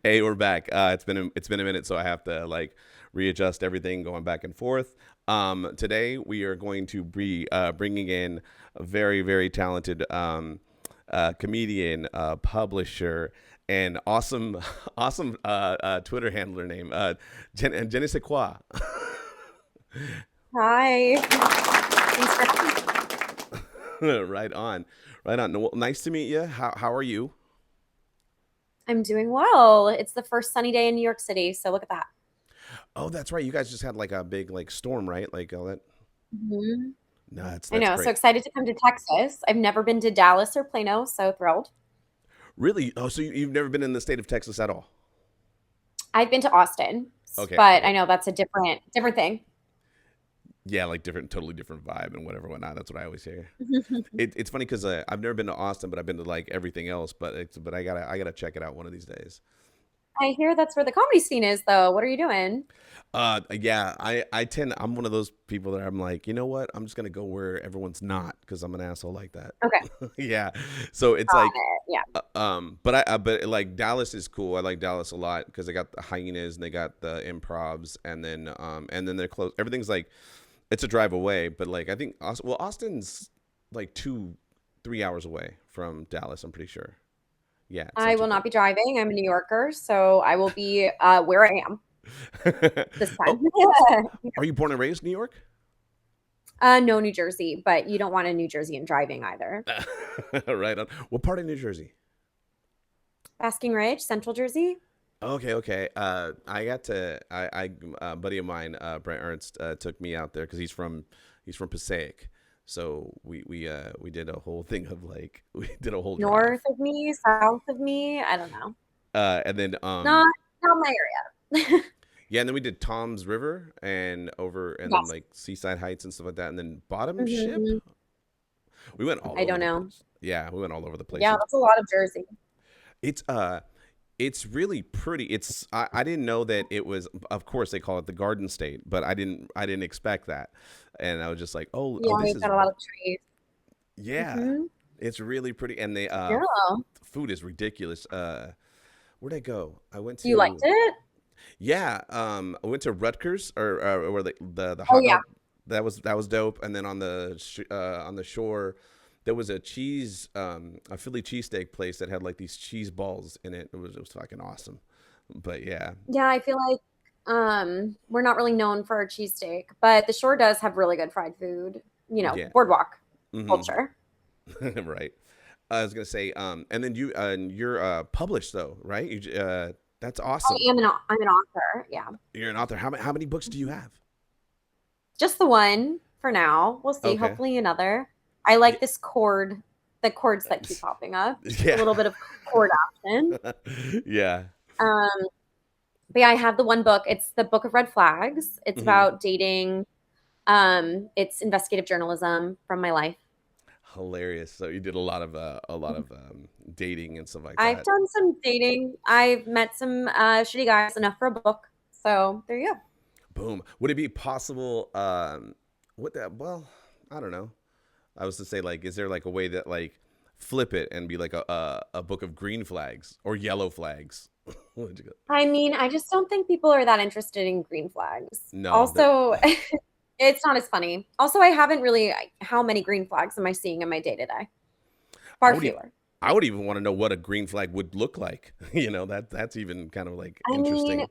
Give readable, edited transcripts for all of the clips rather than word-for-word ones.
Hey, we're back. It's been a minute, so I have to like readjust everything, going back and forth. Today we are going to be bringing in a very talented comedian, publisher, and awesome awesome Twitter handler name Je ne sais quoi. Hi. Thanks for having me. Right on, right on. Well, nice to meet you. How are you? I'm doing well. It's the first sunny day in New York City, so look at that. Oh, that's right. You guys just had like a big like storm, right? Like all that. Mhm. No, I that's know. So great. excited to come to Texas. I've never been to Dallas or Plano, so thrilled. Really? Oh, so you've never been in the state of Texas at all? I've been to Austin, Okay. but I Well, know that's a different thing. yeah, like different, totally different vibe and whatever, whatnot. That's what I always hear. It's funny because I've never been to Austin, but I've been to like everything else. But I gotta check it out one of these days. I hear that's where the comedy scene is, though. What are you doing? Yeah, I'm one of those people that I'm like, you know what? I'm just gonna go where everyone's not because I'm an asshole like that. Okay, Yeah. So it's got like, it. Yeah. but like Dallas is cool. I like Dallas a lot because they got the hyenas and they got the improvs, and then they're close. Everything's like it's a drive away, but like I think Austin's like 3 hours away from Dallas. I'm pretty sure. Yeah, it's I not too will not far. be driving. I'm a New Yorker, so I will be where I am this time. Oh, are you born and raised in New York? No, New Jersey, but you don't want a New Jersey in driving either. Right on. What part of New Jersey? Basking Ridge, Central Jersey. Okay, okay. I got to a buddy of mine, Brent Ernst, took me out there because he's from Passaic, so we did a whole thing of like we did a whole drive, North of me, south of me. I don't know. and then Not not my area. yeah, and then we did Tom's River and over, and then Yes. like Seaside Heights and stuff like that, and then Bottom Ship. Hmm. We went all I over don't the know. place. Yeah, we went all over the place. Yeah, that's a lot of Jersey. It's it's really pretty. I didn't know that it was. Of course, they call it the Garden State, but I didn't expect that, and I was just like, oh, Yeah, this we've is got a lot of trees. yeah, Hmm. it's really pretty, and the Yeah. food is ridiculous. Where'd I go? I went You liked to it? yeah, I went to Rutgers or where the Oh hot yeah. dog that was dope, and then on the shore. There was a Philly cheesesteak place that had like these cheese balls in it. It was fucking awesome. But yeah, Yeah, I feel like we're not really known for our cheesesteak, but the shore does have really good fried food. yeah, Boardwalk hmm culture. right. I was gonna say, and then you're published though, right? That's awesome. I'm an author. Yeah. You're an author. How many books do you have? Just the one for now. We'll see. Okay. Hopefully another. I Yeah. like this chord, the chords that keep popping up. A Yeah. little bit of chord action. Yeah. Um, but yeah, I have the one book. It's the Book of Red Flags. It's Hmm. about dating. It's investigative journalism from my life. Hilarious. So you did a lot of dating and stuff like I've that. done some dating. I've met some shitty guys enough for a book. So there you go. Boom. Would it be possible? What that? Well, I don't know. I was to say, like, is there like a way that like flip it and be like a book of green flags or yellow flags? What'd you go? I mean, I just don't think people are that interested in green flags. No, that Also, it's not as funny. Also, I haven't really, how many green flags am I seeing in my day to day? I Far would even fewer. I would even want to know what a green flag would look like. That's even kind of like I mean, interesting.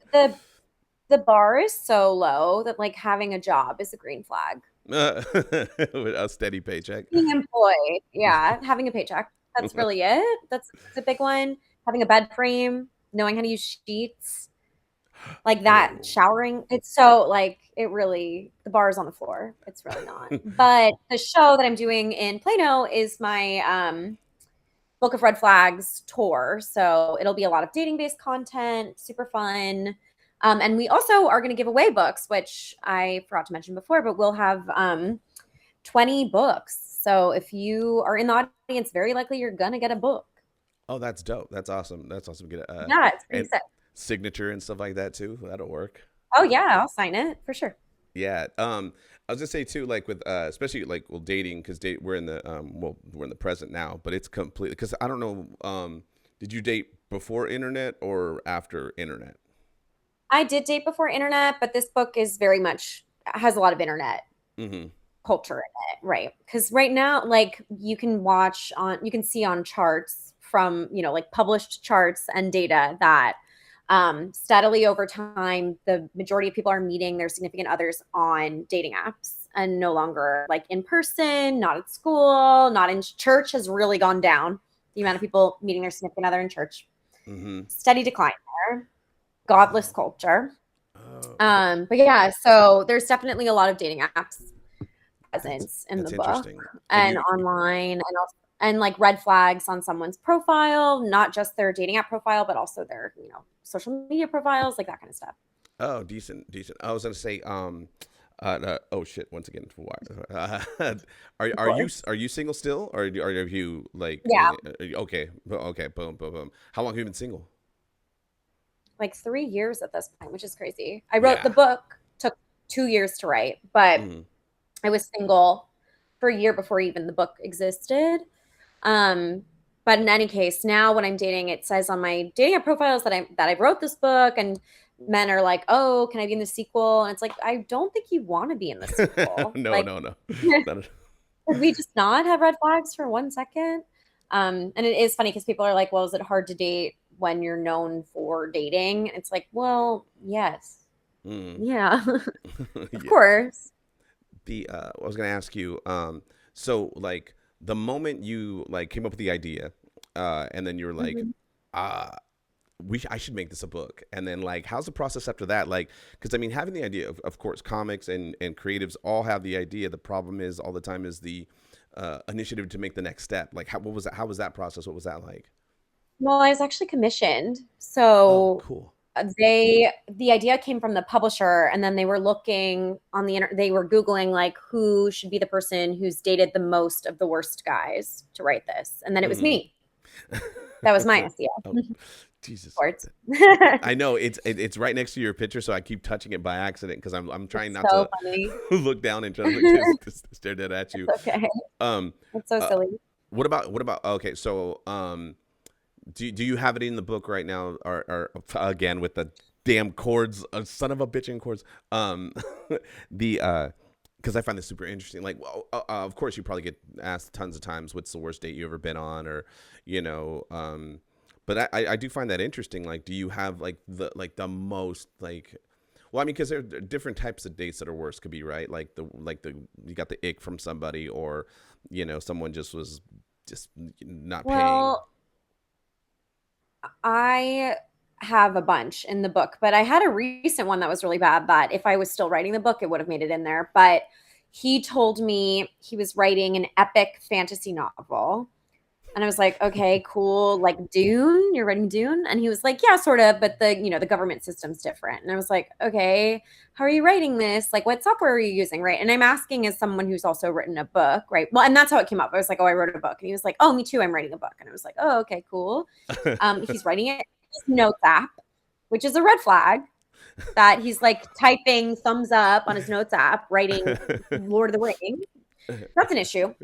the bar is so low that like having a job is a green flag. A steady paycheck. Being employed, yeah, having a paycheck. That's really it. That's a big one. Having a bed frame, knowing how to use sheets, like that, Oh. showering. It's so like it really the bar is on the floor. It's really not. But the show that I'm doing in Plano is my Book of Red Flags tour. So it'll be a lot of dating based content, super fun. And we also are going to give away books, which I forgot to mention before, but we'll have 20 books. So if you are in the audience, very likely you're going to get a book. Oh, that's dope. That's awesome. That's awesome. Get Yeah, it's pretty and sick. signature and stuff like that too. That'll work. Oh, yeah, I'll sign it for sure. Yeah. I was gonna say too, like with especially like dating because we're in the we're in the present now, but it's completely because I don't know Did you date before internet or after internet? I did date before internet, but this book is very much has a lot of internet Mm-hmm. culture in it, right? Because right now, like you can see on charts from, like published charts and data that steadily over time, the majority of people are meeting their significant others on dating apps and no longer like in person, not at school, not in church has really gone down. The amount of people meeting their significant other in church, Mm-hmm. steady decline there, godless Oh, culture. oh, But yeah, so there's definitely a lot of dating apps presence in the that's book interesting. And and online and also and like red flags on someone's profile, not just their dating app profile, but also their, social media profiles, like that kind of stuff. oh, decent, decent. I was gonna say, oh shit! Once again, Of course. are you single still, or are you like Yeah, okay, okay, boom, boom, boom. How long have you been single? like 3 years at this point, which is crazy. I wrote the Yeah. book, took 2 years to write, but Mm-hmm. I was single for a year before even the book existed. Um, but in any case, now when I'm dating, it says on my dating app profiles that I wrote this book, and men are like, "Oh, can I be in the sequel?" And it's like, I don't think you want to be in the sequel. No, Like, no, no. Not could we just not have red flags for 1 second? And it is funny because people are like, "Well, is it hard to date when you're known for dating?" It's like, well, yes, mm. yeah, of Yeah. course. The I was gonna ask you, so like the moment you like came up with the idea, and then you're like, Mhm. uh I should make this a book. And then like, how's the process after that? Like, because I mean, having the idea of course, comics and creatives all have the idea. The problem is all the time is the initiative to make the next step. Like, what was that? How was that process? What was that like? Well, I was actually commissioned, Oh, so cool. the idea came from the publisher, and then they were looking on the internet, they were googling like who should be the person who's dated the most of the worst guys to write this, and then it was Hmm. me. That was my idea. Oh, Jesus. Sports. I know it's right next to your picture, so I keep touching it by accident because I'm trying It's not so to funny. look down and try to look just stare dead at It's you. okay. Um, It's so uh, silly. what about okay? So do you have it in the book right now, or again with the damn chords, son of a bitch in chords? The because I find this super interesting. Like, well, of course, you probably get asked tons of times, "What's the worst date you ever been on?" Or, you know, but I do find that interesting. Like, do you have like the most like, well, I mean, because there are different types of dates that are worse. Could be right, like the you got the ick from somebody, or someone just was just not paying. Well, I have a bunch in the book, but I had a recent one that was really bad that if I was still writing the book, it would have made it in there. But he told me he was writing an epic fantasy novel. And I was like, okay, cool. Like Dune, you're writing Dune? And he was like, yeah, sort of, but the government system's different. And I was like, okay, how are you writing this? Like, what software are you using? Right. And I'm asking as someone who's also written a book, right? Well, and that's how it came up. I was like, oh, I wrote a book. And he was like, oh, me too. I'm writing a book. And I was like, oh, okay, cool. He's writing it in his notes app, which is a red flag that he's like typing thumbs up on his notes app, writing Lord of the Rings. That's an issue.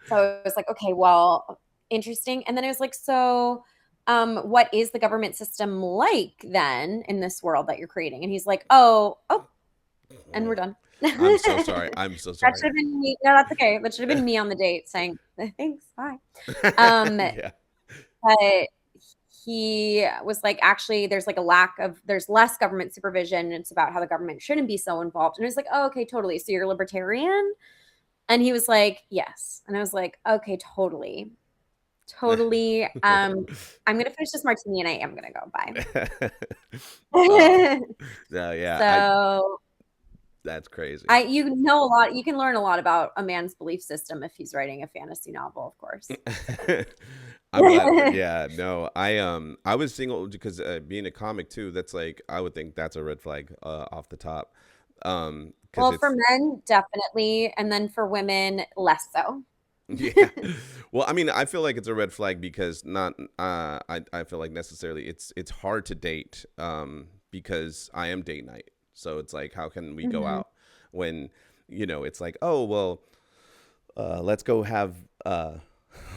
So I was like, okay, well, interesting. And then I was like, so what is the government system like then in this world that you're creating? And he's like, oh, and we're done. I'm so sorry. I'm so That should sorry. have been me. No, that's okay. That should have been me on the date saying, thanks, bye. Um, Yeah. but he was like, actually, there's less government supervision. It's about how the government shouldn't be so involved. And I was like, oh, okay, totally. So you're a libertarian? And he was like, yes. And I was like, okay, totally. Totally. I'm gonna finish this martini and I am gonna go. Oh, Bye. yeah. I So That's crazy. you know a lot. You can learn a lot about a man's belief system if he's writing a fantasy novel, of course. I'm glad. Yeah, no, I was single because being a comic too. That's like I would think that's a red flag off the top. Because Well, for it's men, definitely, and then for women, less so. yeah. Well, I mean, I feel like it's a red flag because not I feel like necessarily it's hard to date because I am date night. So it's like how can we go Mhm. out when it's like, "Oh, well, let's go have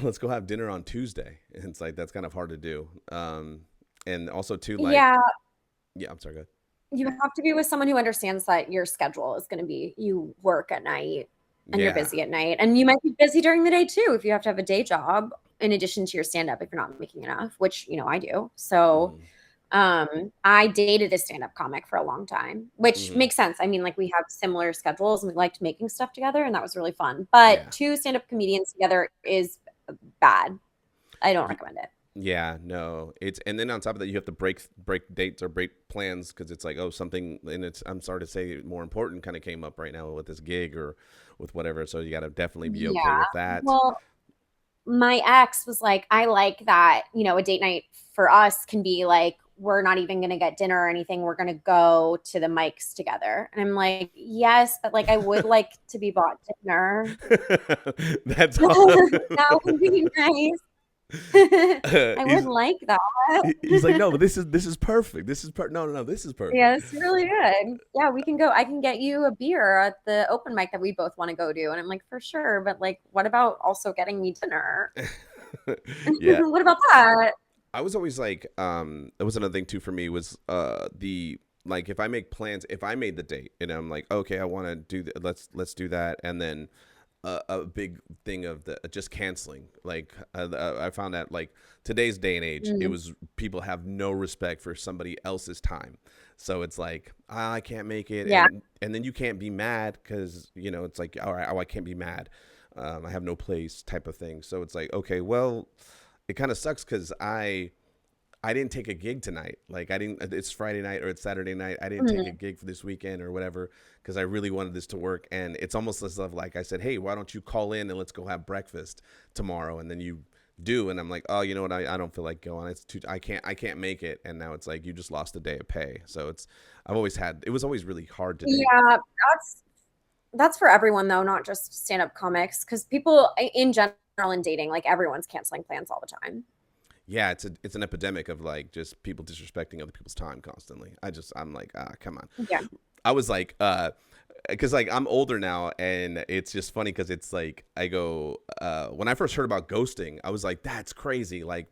let's go have dinner on Tuesday. And it's like that's kind of hard to do. And also too, like, Yeah, yeah, I'm sorry, go ahead. you have to be with someone who understands that your schedule is going to be you work at night and you're Yeah. busy at night. And you might be busy during the day too if you have to have a day job in addition to your stand up if you're not making enough, which, I do. So, Hmm. I dated a stand up comic for a long time, which Hmm. makes sense. I mean, like we have similar schedules and we liked making stuff together, and that was really fun. But Yeah. two stand up comedians together is bad. I don't recommend it. Yeah, no. It's and then on top of that, you have to break dates or break plans because it's like, oh, something, and it's I'm sorry to say, more important kind of came up right now with this gig or with whatever. So you got to definitely be okay Yeah. with that. Well, my ex was like, I like that, a date night for us can be like, we're not even going to get dinner or anything. We're going to go to the mics together. And I'm like, yes, but like, I would like to be bought dinner. That's all. That would be nice. I would he's like he's like, no, that. but this is perfect. No, this is Yeah, perfect. it's really good. Yeah, we can go. I can get you a beer at the open mic that we both want to go to. And I'm like, for sure. But like, what about also getting me dinner? Yeah, What about that? I was always like, that was another thing too for me was the like if I make plans, if I made the date and I'm like, okay, I want to do let's do that, and then a big thing of the just canceling. Like I found that like today's day and age, it Mm, was people have no respect for somebody else's time. So it's like, "Ah, I can't make it, yeah. and then you can't be mad because it's like, all right, oh, I can't be mad. I have no place type of thing. So it's like, okay, well, it kind of sucks because I didn't take a gig tonight. Like I didn't. It's Friday night or it's Saturday night. I didn't take a Mm, gig for this weekend or whatever because I really wanted this to work. And it's almost as of like I said, hey, why don't you call in and let's go have breakfast tomorrow? And then you do, and I'm like, oh, you know what? I don't feel like going. It's too. I can't make it. And now it's like you just lost a day of pay. So it's. I've always had. It was always really hard to date. yeah, that's for everyone though, not just stand-up comics, because people in general in dating, like everyone's canceling plans all the time. Yeah, it's an epidemic of like just people disrespecting other people's time constantly. I'm like, come on. Yeah. I was like, because like I'm older now, and it's just funny because it's like I go when I first heard about ghosting, I was like, that's crazy. Like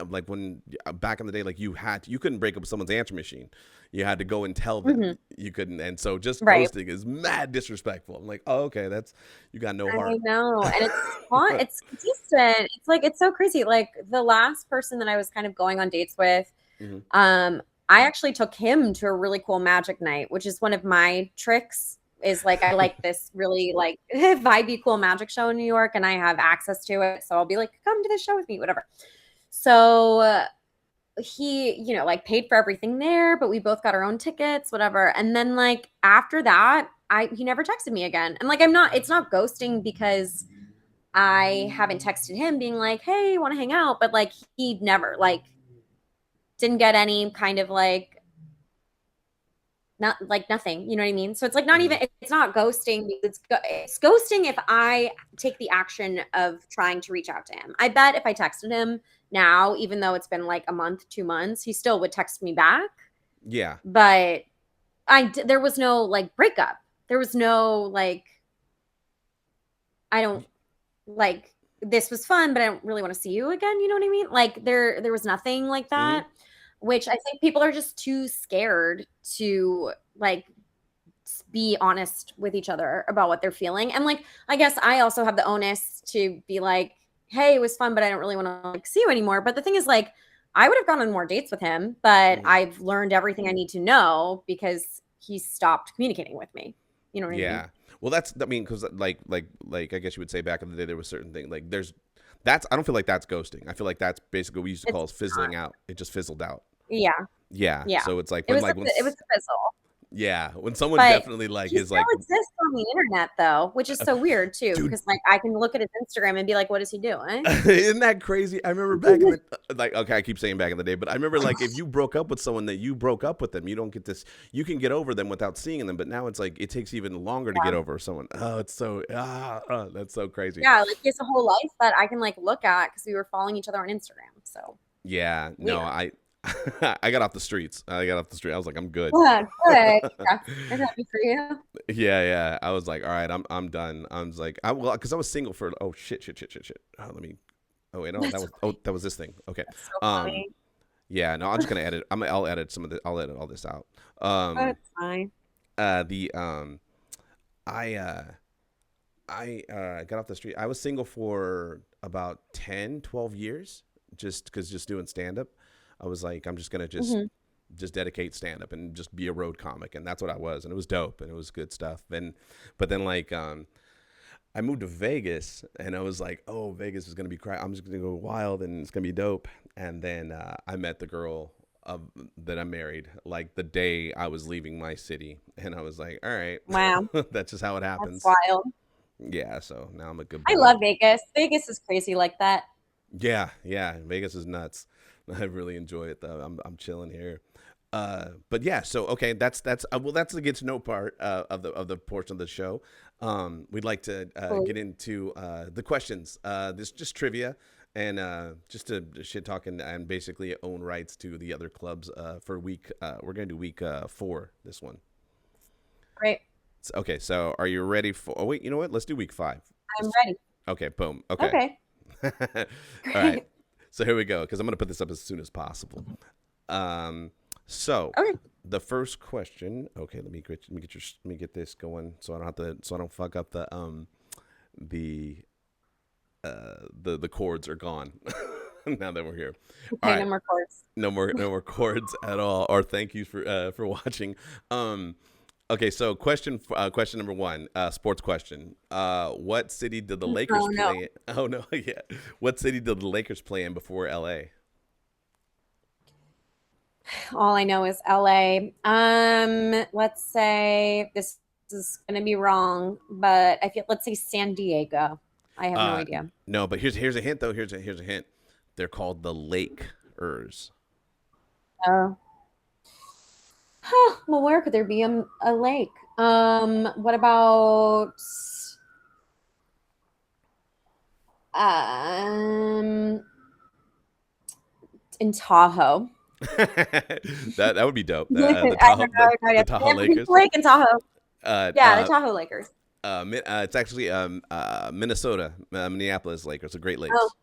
like when back in the day, like you couldn't break up someone's answer machine, you had to go and tell them Hmm. you couldn't, and so just Right. ghosting is mad disrespectful. I'm like, oh, okay, that's you got no I heart. know. And it's fun. It's consistent. It's like it's so crazy. Like the last person that I was kind of going on dates with, Hmm. um, I actually took him to a really cool magic night, which is one of my tricks. Is like I like this really like vibey cool magic show in New York, and I have access to it. So I'll be like, come to the show with me, whatever. So he, like paid for everything there, but we both got our own tickets, whatever. And then like after that, he never texted me again. And like it's not ghosting because I haven't texted him being like, "Hey, want to hang out?" But like he never like didn't get any kind of like not like nothing, you know what I mean? So it's like not Hmm. even it's not ghosting, it's ghosting if I take the action of trying to reach out to him. I bet if I texted him now, even though it's been like a month, 2 months, he still would text me back. Yeah. But there was no like breakup. There was no like I don't like this was fun, but I don't really want to see you again. You know what I mean? Like there was nothing like Hmm. that, which I think people are just too scared to like be honest with each other about what they're feeling. And like I guess I also have the onus to be like, hey, it was fun, but I don't really want to like see you anymore. But the thing is like I would have gone on more dates with him, but Hmm. I've learned everything I need to know because he stopped communicating with me. You know what I mean? Yeah. Well, I mean, because like I guess you would say back in the day there was certain things like that's I don't feel like that's ghosting. I feel like that's basically what we used to call It's as fizzling out. It just fizzled out. yeah. Yeah. Yeah. So it's like It when was like it was a fizzle. yeah, when someone But definitely like he is still like, exists on the internet though, which is so weird too, dude, because like I can look at his Instagram and be like, what is he doing? isn't that crazy? I remember back in the like okay, I keep saying back in the day, but I remember like if you broke up with someone that you broke up with them, you don't get this. You can get over them without seeing them, but now it's like it takes even longer to get Yeah. over someone. Oh, it's so that's so crazy. Yeah, like he has a whole life that I can like look at because we were following each other on Instagram. So Yeah, no, weird. I got off the streets. I got off the street. I was like, I'm good. Yeah, good. I'm happy for you. Yeah. I was like, all right, I'm done. I was like, well, because I was single for oh shit. Oh, let me. Oh wait, no, That's that was this thing. Okay. so Um. funny. Yeah. No, I'm just gonna edit. I'll edit some of the. I'll edit all this out. That's fine. The I got off the street. I was single for about 10, 12 years, just doing stand up. I was like, I'm just gonna Hmm. just dedicate stand up and just be a road comic, and that's what I was, and it was dope, and it was good stuff. And but then like I moved to Vegas, and I was like, oh, Vegas is gonna be crazy. I'm just gonna go wild, and it's gonna be dope. And then I met the girl that I married like the day I was leaving my city, and I was like, all right, Wow, that's just how it that's happens. wild. Yeah, so now I'm a good I boy. love Vegas. Vegas is crazy like that. Yeah. Vegas is nuts. I really enjoy it though. I'm chilling here. But yeah, so okay, that's well, that's the get to know part of the portion of the show. We'd like to Cool. get into the questions. This just trivia and just to shit talk and basically own rights to the other clubs for week. We're gonna do week 4 this one. Great. Okay, so are you ready for? Oh wait, you know what? Let's do week 5. I'm Let's, ready. okay, boom. Okay. Okay. All right. Great. So here we go because I'm going to put this up as soon as possible. So Okay. the first question. Okay, let me get this going so I don't have to so I don't fuck up the the chords are gone now that we're here. All Okay. right, No more chords. no more chords at all. Or thank you for watching. Okay, so question number 1, sports question. What city did the Lakers Oh no. play in? Oh no, yeah. What city did the Lakers play in before LA? All I know is LA. Let's say this is gonna be wrong, but I feel let's say San Diego. I have no Uh, idea. no, but here's a hint though. Here's a hint. They're called the Lakers. Oh. Well, where could there be a lake? What about um in Tahoe? That would be dope. I have no The idea. Tahoe There's a beach Lakers. lake in Tahoe. Uh, Yeah, the uh, Tahoe Lakers. it's actually Minnesota, Minneapolis Lakers, the Great Oh, Lakes.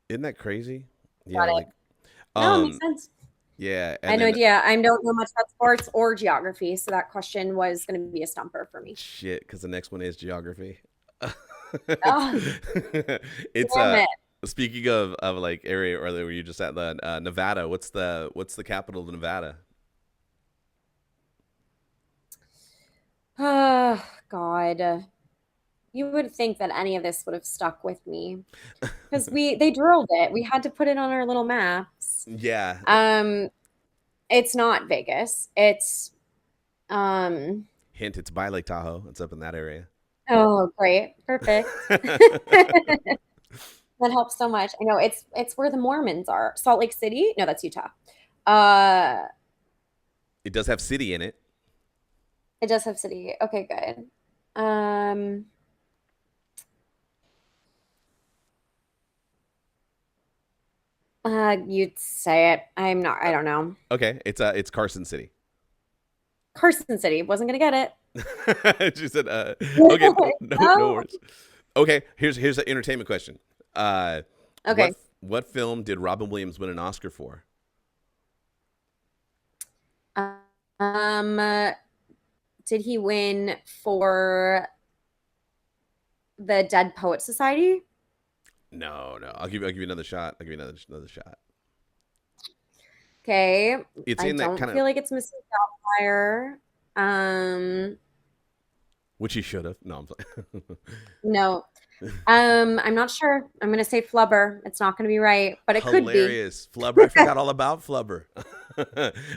Isn't that crazy? Yeah, got it. like No, it makes um sense. yeah, I and had no then idea. I don't know much about sports or geography, so that question was going to be a stumper for me. shit, because the next one is geography. Oh, It's damn it. speaking of like area earlier where you just at the Nevada. What's the capital of Nevada? Oh, God. You would think that any of this would have stuck with me because they drilled it. We had to put it on our little maps. Yeah. Um, it's not Vegas. It's um Hint: it's by Lake Tahoe. It's up in that area. oh, great. Perfect. That helps so much. I know it's where the Mormons are. Salt Lake City? No, that's Utah. Uh It does have city in it. it does have city. Okay, good. Um you'd say it. I don't know. Okay, it's Carson City. Carson City. Wasn't gonna get it. She said, okay, no No. worries. Okay, here's an entertainment question. Uh, Okay. what film did Robin Williams win an Oscar for? Um, did he win for the Dead Poet Society? No. I'll give you another shot. I'll give you another shot. Okay. It's I in that don't kind of feel like it's Mrs. Doubtfire. Um, which he should have. No, I'm sorry. no. I'm not sure. I'm gonna say Flubber. It's not gonna be right, but it could be. Hilarious, Flubber. I forgot all about Flubber.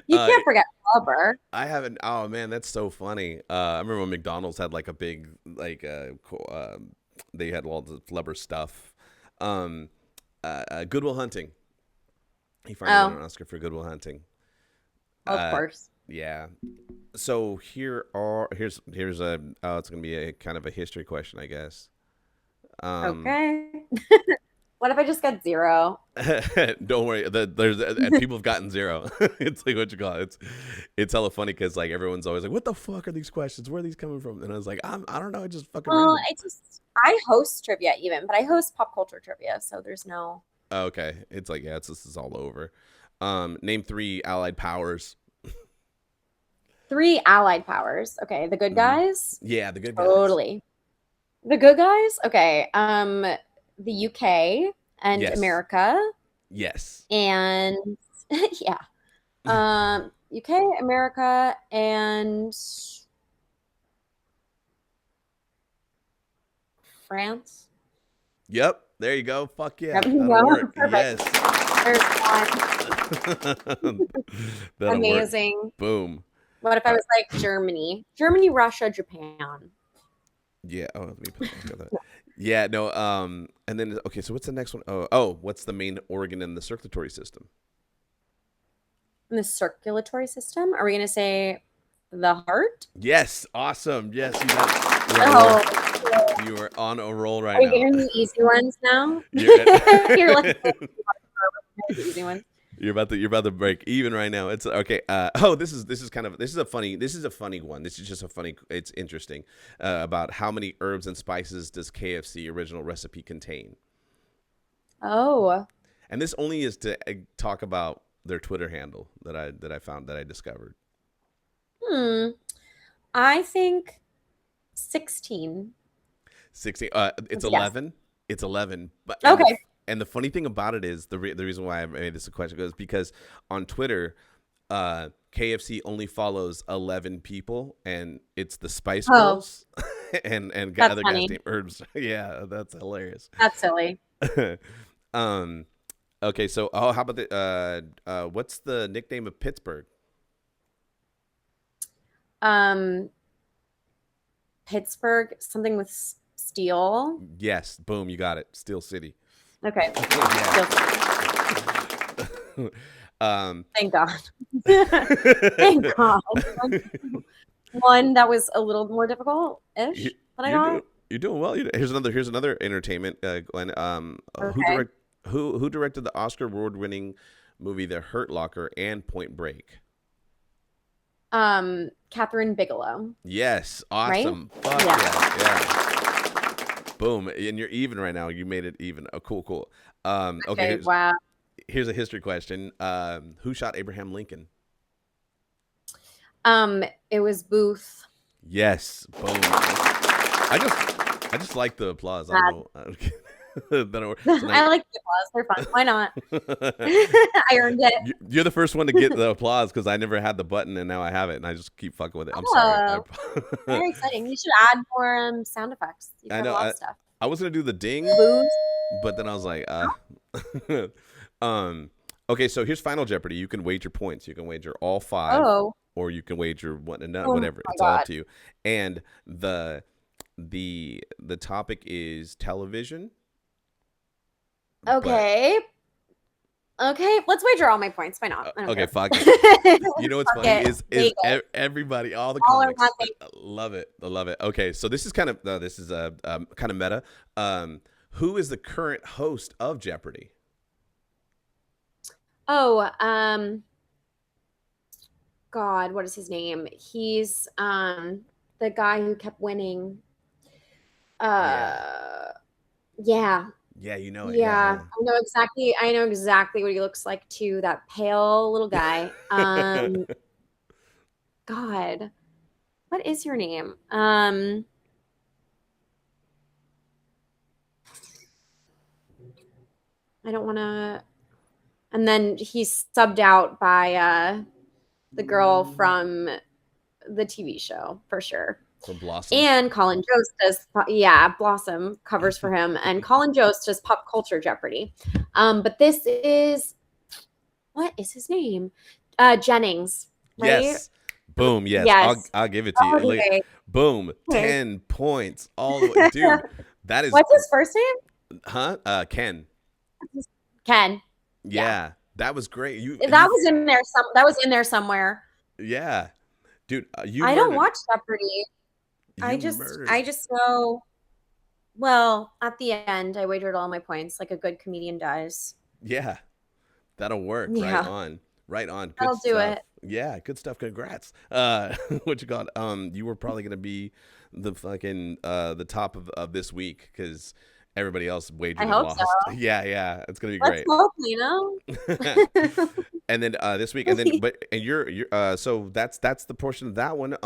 You can't forget Flubber. I haven't. Oh man, that's so funny. I remember when McDonald's had like a big like they had all the Flubber stuff. Um, Goodwill Hunting. He finally won Oh, an Oscar for Goodwill Hunting. of Uh, course. yeah. So here's a it's gonna be a kind of a history question, I guess. Um, Okay. What if I just got 0? Don't worry. There's and people have gotten 0. It's like what you call it. It's hella funny because like everyone's always like, "What the fuck are these questions? Where are these coming from?" And I was like, I don't know. It's just fucking Well, random. I host trivia even, but I host pop culture trivia, so there's no Okay, it's like this is all over. Name 3 allied powers. 3 allied powers. Okay, the good Mhm. guys? Yeah, the good guys. Totally. The good guys? Okay. The UK and Yes, America yes. and yeah. UK, America, and France. Yep. There you go. Fuck yeah, Yep, that'll work. perfect. Yes. There's one. That'll work. Amazing. Boom. What if I All right. was like Germany? Germany, Russia, Japan. Yeah. Oh, let me put that together. Yeah. No. And then okay. So what's the next one? Oh. What's the main organ in the circulatory system? In the circulatory system? Are we going to say the heart? Yes. Awesome. Yes. You're on a roll. Oh, You are on a roll are right you now. giving me easy ones now? You're You're like the easy ones. you're about to break even right now. It's okay. This is a funny one. This is just a funny. It's interesting about how many herbs and spices does KFC original recipe contain? Oh, And this only is to talk about their Twitter handle that I discovered. hmm. I think 16. 16. It's Let's guess. 11. It's 11. But Okay. and the funny thing about it is the reason why I made this a question is because on Twitter, KFC only follows 11 people, and it's the Spice Oh, Girls and that's other guys funny. named Herbs. Yeah, that's hilarious. That's silly. um. Okay, so how about what's the nickname of Pittsburgh? Um, Pittsburgh, something with steel. Yes, boom, you got it. Steel City. Okay. Yeah. Steel City. um. Thank God. Thank God. One that was a little more You, difficult-ish that I you're got. doing you're doing well. Here's another entertainment, Glenn. Okay. Who directed the Oscar award winning movie The Hurt Locker and Point Break? Catherine Bigelow, Yes, right? awesome. Fuck Yeah. yeah, yeah. Boom, and you're even right now. You made it even. Oh, cool, cool. Okay, Okay. here's Wow. here's a history question. Who shot Abraham Lincoln? It was Booth. Yes, boom. I just like the applause. I don't know. That'll work. So now I like the applause. They're fun. Why not? I earned it. you're the first one to get the applause because I never had the button and now I have it and I just keep fucking with it. I'm sorry. Oh, very exciting. You should add more sound effects. You I have a know. lot I, of stuff. I was gonna do the ding, Booze. but then I was like, um, okay. So here's Final Jeopardy. You can wager points. You can wager all 5, Oh. or you can wager one and Oh whatever. my It's all up God. to you. And the topic is television, but Okay. Okay. Let's wager all my points. Why not? I don't okay, care. fuck it. You know what's Fuck funny it. is Vegas. everybody, all the All or comics, nothing. I love it. I love it. Okay, so this is kind of this is a kind of meta. Who is the current host of Jeopardy? Oh, God, what is his name? He's the guy who kept winning. Yeah, Uh yeah. yeah, you know it. Yeah. Yeah, I know exactly what he looks like too, that pale little guy. yeah. God, what is your name? I don't want to. And then he's subbed out by the girl from the TV show for sure. From Blossom. And Colin Jost does, yeah, Blossom covers for him, and Colin Jost does pop culture Jeopardy. But this is, what is his name? Jennings, right? Yes. Boom. Yes. I'll Yes. I'll give it to you. Like, Okay. boom. Okay. 10 points all the way, dude. That is, What's his first name? huh? Ken. Ken. Yeah. Yeah, that was great. You That you was in there that was in there somewhere. yeah, dude. You I don't murdered. watch Jeopardy. You murdered. I just know Well, at the end, I wagered all my points like a good comedian does. Yeah, that'll work. Right Yeah, on. Right on. Good that'll do stuff. it. Yeah, good stuff. Congrats. What you got? You were probably gonna be the fucking the top of this week because everybody else I wagered and hope so. lost. Yeah, yeah, it's gonna be Let's great. hope, you know? And then this week, and then and you're so that's the portion of that one.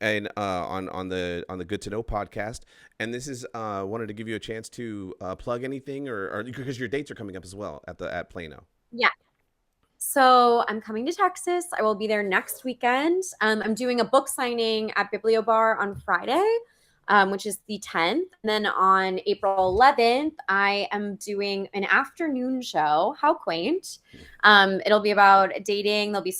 And on the Good to Know podcast, and this is wanted to give you a chance to plug anything or because your dates are coming up as well at Plano. Yeah. So I'm coming to Texas. I will be there next weekend. I'm doing a book signing at Biblio Bar on Friday, which is the 10th. And then on April 11th, I am doing an afternoon show. How quaint. It'll be about dating. There'll be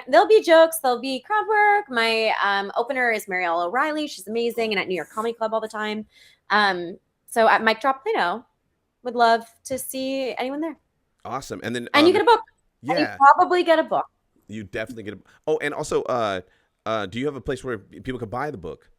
there'll be jokes. There'll be crowd work. My opener is Marielle O'Reilly. She's amazing and at New York Comedy Club all the time. So at Mic Drop Plano, would love to see anyone there. Awesome. And then And you get a book. And you yeah, probably get a book. you definitely get a. Oh, and also do you have a place where people can buy the book?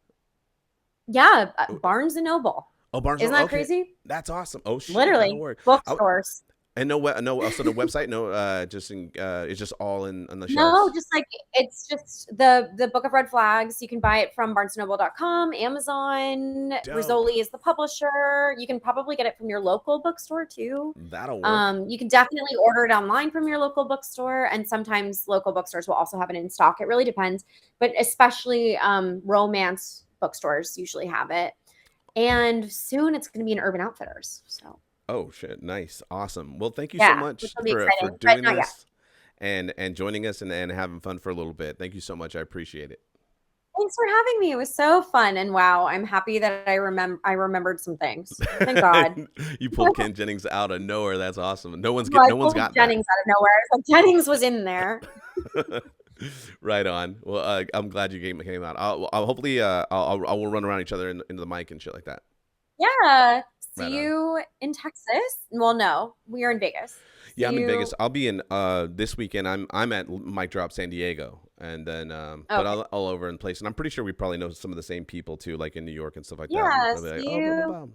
Yeah, Barnes and Noble. Oh, Barnes. Isn't that Okay. crazy? That's awesome. Oh shit, that'll Literally, work. bookstores. And no. Also, the website. No, it's just all on the No, shelves. just like it's just the Book of Red Flags. You can buy it from barnesandnoble.com, Amazon. Dope. Rizzoli is the publisher. You can probably get it from your local bookstore too. That'll work. You can definitely order it online from your local bookstore, and sometimes local bookstores will also have it in stock. It really depends, but especially romance bookstores usually have it. And soon it's going to be in Urban Outfitters. So Oh shit, nice, awesome. Well, thank you so yeah, which much will be for exciting, but doing not yet. this and joining us and having fun for a little bit. Thank you so much. I appreciate it. Thanks for having me. It was so fun, and wow, I'm happy that I remembered some things. Thank God. You pulled Ken Jennings out of nowhere. That's awesome. Well, I No one's pulled got that. Jennings out of nowhere. It's like Jennings was in there. Right on. Well, I'm glad you came out. I'll hopefully I will run around each other into the mic and shit like that. Yeah. Right See on. you in Texas. Well, no, we are in Vegas. Yeah, See I'm in you. Vegas. I'll be in this weekend. I'm at Mic Drop San Diego, and then but Okay. I'll all over in place. And I'm pretty sure we probably know some of the same people too, like in New York and stuff like that. And Yeah. they'll be like, See oh, blah blah you.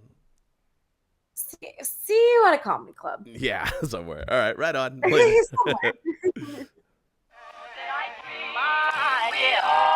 blah. See you at a comedy club. Yeah, somewhere. All right, right on. Later. Somewhere. Yeah.